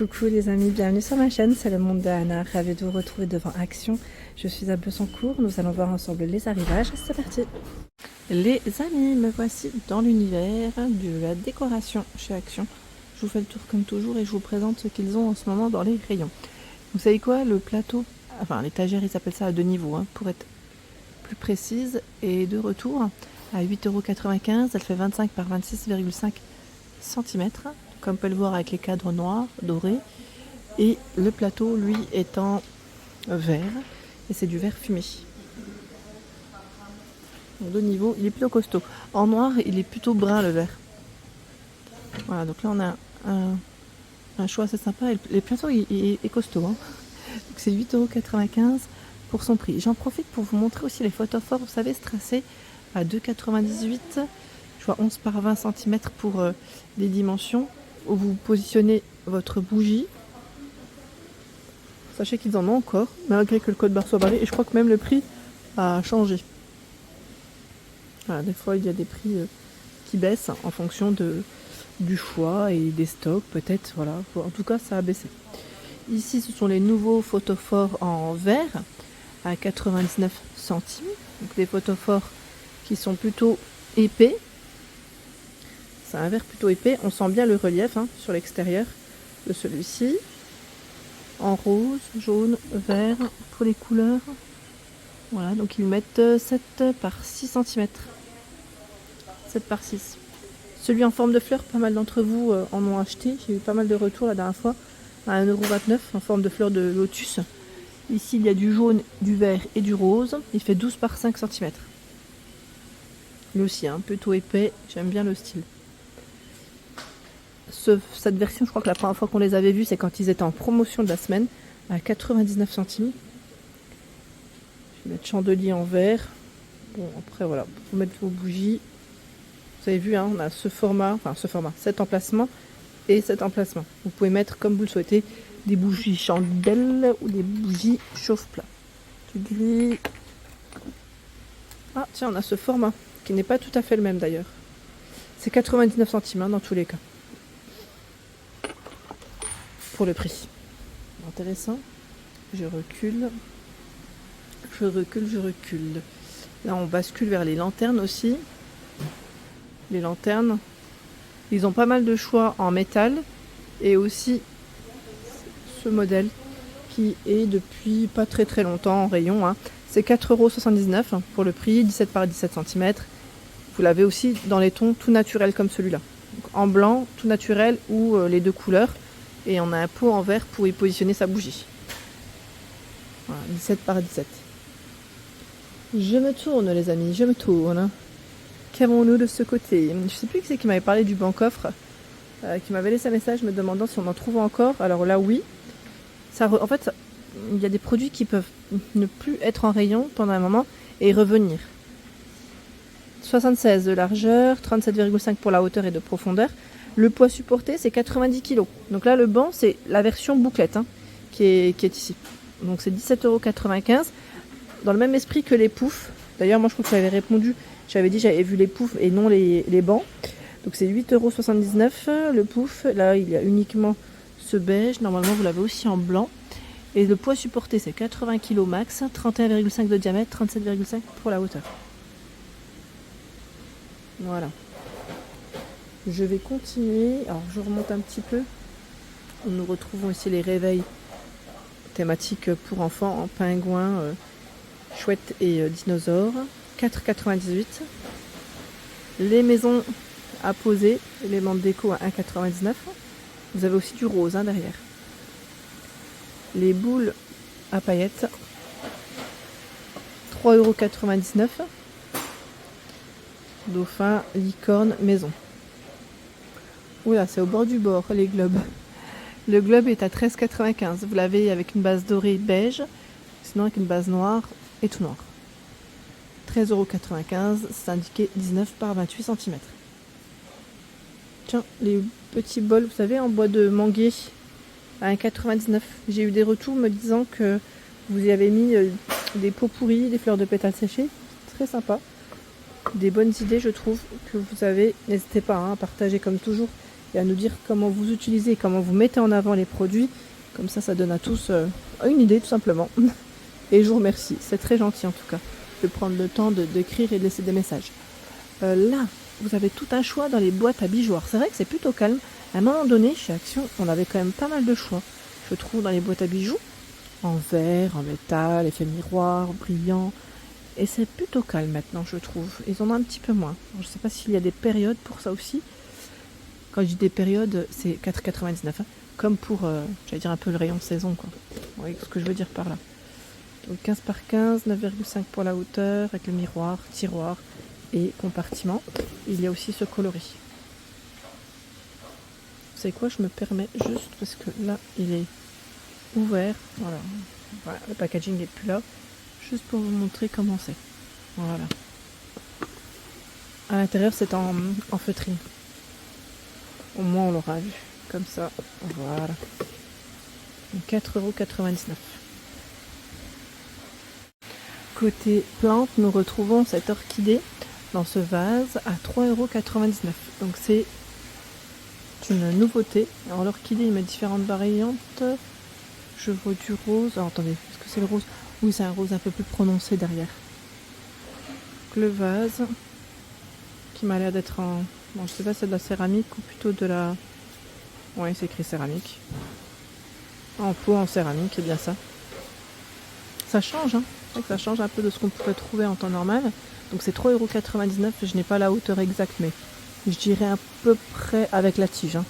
Coucou les amis, bienvenue sur ma chaîne, c'est le monde de Anna, ravie de vous retrouver devant Action. Je suis à Besancourt, nous allons voir ensemble les arrivages, c'est parti. Les amis, me voici dans l'univers de la décoration chez Action. Je vous fais le tour comme toujours et je vous présente ce qu'ils ont en ce moment dans les rayons. Vous savez quoi, le plateau, enfin l'étagère ils appellent ça à deux niveaux, pour être plus précise, et de retour à 8,95 €, elle fait 25 par 26,5 cm. Comme on peut le voir avec les cadres noirs, dorés. Et le plateau, lui, est en vert. Et c'est du vert fumé. Donc, de niveau, il est plutôt costaud. En noir, il est plutôt brun, le vert. Voilà, donc là, on a un choix assez sympa. Et le plateau, il est costaud. Donc c'est 8,95 € pour son prix. J'en profite pour vous montrer aussi les photophores. Vous savez, tracé à 2,98 €. Je vois 11 par 20 cm pour les dimensions. Où vous positionnez votre bougie. Sachez qu'ils en ont encore, malgré que le code barre soit barré, et je crois que même le prix a changé. Voilà, des fois il y a des prix qui baissent en fonction du choix et des stocks, peut-être, voilà. En tout cas, ça a baissé. Ici, ce sont les nouveaux photophores en verre à 99 centimes. Donc des photophores qui sont plutôt épais. C'est un verre plutôt épais, on sent bien le relief sur l'extérieur de celui-ci. En rose, jaune, vert, pour les couleurs. Voilà, donc ils mettent 7 par 6 cm. 7 par 6. Celui en forme de fleur, pas mal d'entre vous en ont acheté. J'ai eu pas mal de retours la dernière fois à 1,29 € en forme de fleur de lotus. Ici, il y a du jaune, du vert et du rose. Il fait 12 par 5 cm. Lui aussi, plutôt épais. J'aime bien le style. Cette version, je crois que la première fois qu'on les avait vus, c'est quand ils étaient en promotion de la semaine, à 99 centimes. Je vais mettre chandelier en verre. Bon, après, voilà, pour mettre vos bougies. Vous avez vu, on a cet emplacement et cet emplacement. Vous pouvez mettre, comme vous le souhaitez, des bougies chandelles ou des bougies chauffe-plat. Du gris. Ah, tiens, on a ce format, qui n'est pas tout à fait le même d'ailleurs. C'est 99 centimes dans tous les cas. Pour le prix. Intéressant. Je recule. Je recule. Là, on bascule vers les lanternes aussi. Les lanternes, ils ont pas mal de choix en métal. Et aussi ce modèle qui est depuis pas très très longtemps en rayon. C'est 4,79 € pour le prix, 17 par 17 cm. Vous l'avez aussi dans les tons tout naturels comme celui-là. Donc, en blanc, tout naturel ou les deux couleurs. Et on a un pot en verre pour y positionner sa bougie. Voilà, 17 par 17. Je me tourne les amis, je me tourne. Qu'avons-nous de ce côté? Je ne sais plus qui c'est qui m'avait parlé du banc-coffre, qui m'avait laissé un message me demandant si on en trouve encore. Alors là oui. En fait, il y a des produits qui peuvent ne plus être en rayon pendant un moment et revenir. 76 de largeur, 37,5 pour la hauteur et de profondeur. Le poids supporté, c'est 90 kg. Donc là, le banc, c'est la version bouclette qui est ici. Donc c'est 17,95 €. Dans le même esprit que les poufs. D'ailleurs, moi, je crois que j'avais répondu. J'avais dit j'avais vu les poufs et non les bancs. Donc c'est 8,79 € le pouf. Là, il y a uniquement ce beige. Normalement, vous l'avez aussi en blanc. Et le poids supporté, c'est 80 kg max. 31,5 de diamètre, 37,5 pour la hauteur. Voilà. Je vais continuer. Alors je remonte un petit peu. Nous retrouvons ici les réveils thématiques pour enfants en pingouins, chouettes et dinosaures. 4,98 €. Les maisons à poser, éléments de déco à 1,99 €. Vous avez aussi du rose derrière. Les boules à paillettes. 3,99 €. Dauphin, licorne, maison. Oula, c'est au bord du bord, les globes. Le globe est à 13,95 €. Vous l'avez avec une base dorée beige, sinon avec une base noire et tout noir. 13,95 €, c'est indiqué 19 par 28 cm. Tiens, les petits bols, vous savez, en bois de manguier à 1,99 €. J'ai eu des retours me disant que vous y avez mis des pots pourris, des fleurs de pétales séchées. Très sympa. Des bonnes idées, je trouve, que vous avez. N'hésitez pas à partager comme toujours et à nous dire comment vous utilisez, comment vous mettez en avant les produits. Comme ça donne à tous une idée tout simplement. Et je vous remercie, c'est très gentil en tout cas de prendre le temps d'écrire et de laisser des messages. Là, vous avez tout un choix dans les boîtes à bijoux. C'est vrai que c'est plutôt calme. À un moment donné, chez Action, on avait quand même pas mal de choix. Je trouve dans les boîtes à bijoux, en verre, en métal, effet miroir, brillant. Et c'est plutôt calme maintenant, je trouve. Ils en ont un petit peu moins. Alors, je ne sais pas s'il y a des périodes pour ça aussi. Quand je dis des périodes, c'est 4,99 €. Hein. Comme pour, j'allais dire un peu le rayon saison, quoi. Vous voyez ce que je veux dire par là. Donc 15 par 15, 9,5 pour la hauteur, avec le miroir, tiroir et compartiment. Il y a aussi ce coloris. Vous savez quoi, je me permets juste, parce que là, il est ouvert. Voilà, le packaging n'est plus là. Juste pour vous montrer comment c'est. Voilà. À l'intérieur, c'est en feutrine. Au moins, on l'aura vu. Comme ça. Voilà. 4,99 €. Côté plante, nous retrouvons cette orchidée dans ce vase à 3,99 €. Donc c'est une nouveauté. Alors l'orchidée, il met différentes variantes. Je vois du rose. Alors, attendez, est-ce que c'est le rose? Oui, c'est un rose un peu plus prononcé derrière. Donc, le vase qui m'a l'air d'être en... Bon, je sais pas si c'est de la céramique ou plutôt de la... Oui, c'est écrit céramique. En pot, en céramique, c'est bien ça. Ça change, hein. C'est vrai que ça change un peu de ce qu'on pourrait trouver en temps normal. Donc c'est 3,99 €. Je n'ai pas la hauteur exacte, mais je dirais à peu près avec la tige. Hein.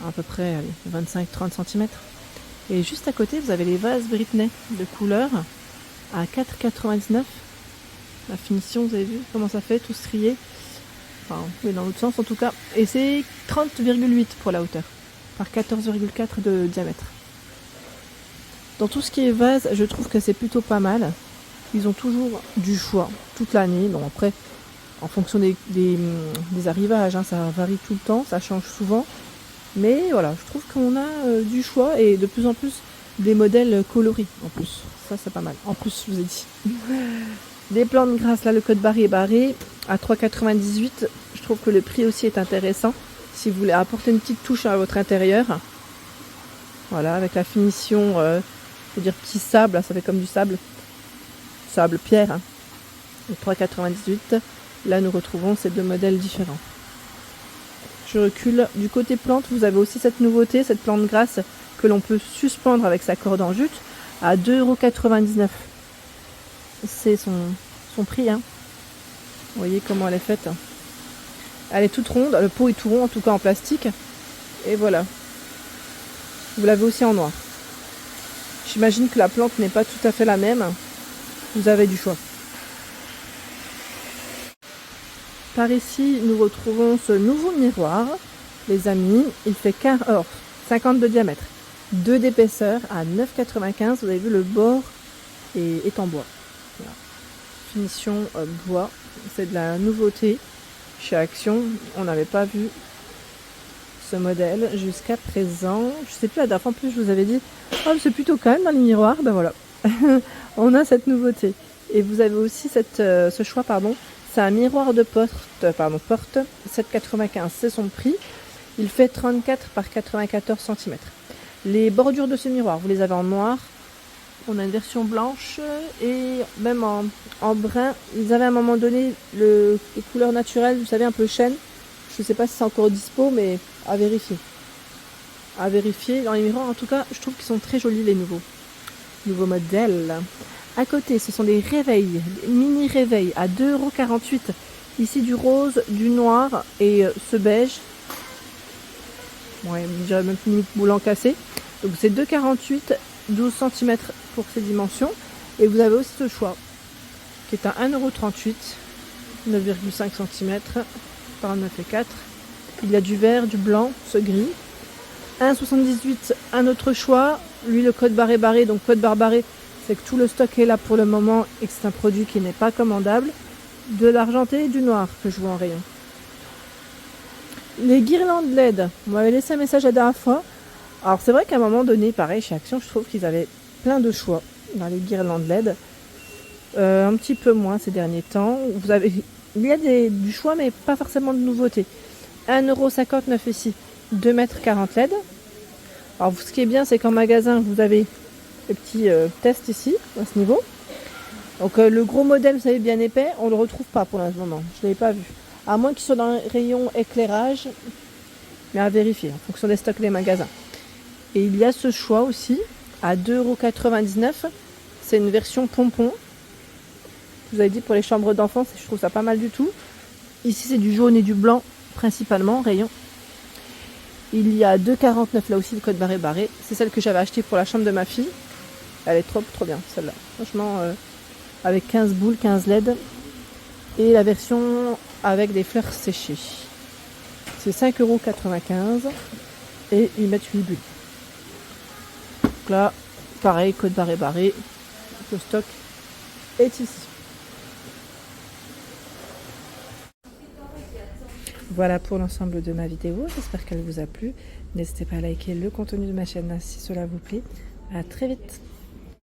À peu près 25-30 cm. Et juste à côté, vous avez les vases Britney de couleur à 4,99 €. La finition, vous avez vu comment ça fait, tout strié. Enfin, oui, dans l'autre sens en tout cas. Et c'est 30,8 pour la hauteur, par 14,4 de diamètre. Dans tout ce qui est vase, je trouve que c'est plutôt pas mal. Ils ont toujours du choix toute l'année. Bon, après, en fonction des arrivages, hein, ça varie tout le temps, ça change souvent. Mais voilà, je trouve qu'on a du choix et de plus en plus des modèles coloris en plus. Ça, c'est pas mal. En plus, je vous ai dit. Des plantes grasses, là, le code barré est barré à 3,98 €. Je trouve que le prix aussi est intéressant. Si vous voulez apporter une petite touche à votre intérieur. Voilà, avec la finition, je veux dire petit sable, ça fait comme du sable. Sable pierre. Hein. 3,98 €. Là, nous retrouvons ces deux modèles différents. Je recule. Du côté plante, vous avez aussi cette nouveauté, cette plante grasse que l'on peut suspendre avec sa corde en jute à 2,99 €. C'est son prix. Hein. Vous voyez comment elle est faite. Elle est toute ronde. Le pot est tout rond, en tout cas en plastique. Et voilà. Vous l'avez aussi en noir. J'imagine que la plante n'est pas tout à fait la même. Vous avez du choix. Par ici, nous retrouvons ce nouveau miroir. Les amis, il fait 50 de diamètre, 2 d'épaisseur à 9,95 €. Vous avez vu, le bord est en bois. Voilà. Finition bois. C'est de la nouveauté chez Action. On n'avait pas vu ce modèle jusqu'à présent. Je sais plus, la dernière fois en plus je vous avais dit c'est plutôt calme dans les miroirs. Ben voilà. On a cette nouveauté. Et vous avez aussi ce choix, c'est un miroir de porte 7,95 €, c'est son prix. Il fait 34 par 94 cm. Les bordures de ce miroir, vous les avez en noir. On a une version blanche et même en brun. Ils avaient à un moment donné les couleurs naturelles, vous savez, un peu chêne. Je ne sais pas si c'est encore dispo, mais à vérifier. À vérifier. Dans les miroirs, en tout cas, je trouve qu'ils sont très jolis, les nouveaux modèles. À côté, ce sont des réveils, des mini réveils à 2,48 €. Ici, du rose, du noir et ce beige. Ouais, déjà même une boule en cassé. Donc c'est 2,48 €, 12 cm pour ces dimensions. Et vous avez aussi ce choix, qui est à 1,38 €, 9,5 cm par 9,4 €. Il y a du vert, du blanc, ce gris. 1,78 €, un autre choix. Lui, le code barré, donc code barré, c'est que tout le stock est là pour le moment et que c'est un produit qui n'est pas commandable. De l'argenté et du noir que je vois en rayon. Les guirlandes LED, on m'avait laissé un message la dernière fois. Alors c'est vrai qu'à un moment donné, pareil, chez Action, je trouve qu'ils avaient plein de choix dans les guirlandes LED. Un petit peu moins ces derniers temps. Il y a du choix, mais pas forcément de nouveautés. 1,59 € ici 2,40 m LED. Alors ce qui est bien, c'est qu'en magasin, vous avez le petit test ici, à ce niveau. Donc le gros modèle, vous savez, bien épais, on ne le retrouve pas pour le moment. Je ne l'avais pas vu. À moins qu'il soit dans le rayon éclairage, mais à vérifier en fonction des stocks des magasins. Et il y a ce choix aussi à 2,99 €. C'est une version pompon. Je vous avais dit pour les chambres d'enfants, je trouve ça pas mal du tout. Ici, c'est du jaune et du blanc principalement, rayon. Il y a 2,49 € là aussi, le code barré. C'est celle que j'avais achetée pour la chambre de ma fille. Elle est trop bien celle-là. Franchement, avec 15 boules, 15 LED. Et la version avec des fleurs séchées. C'est 5,95 € et ils mettent 8 bulles. Donc là, pareil, code barré. Le stock est ici. Voilà pour l'ensemble de ma vidéo. J'espère qu'elle vous a plu. N'hésitez pas à liker le contenu de ma chaîne si cela vous plaît. À très vite.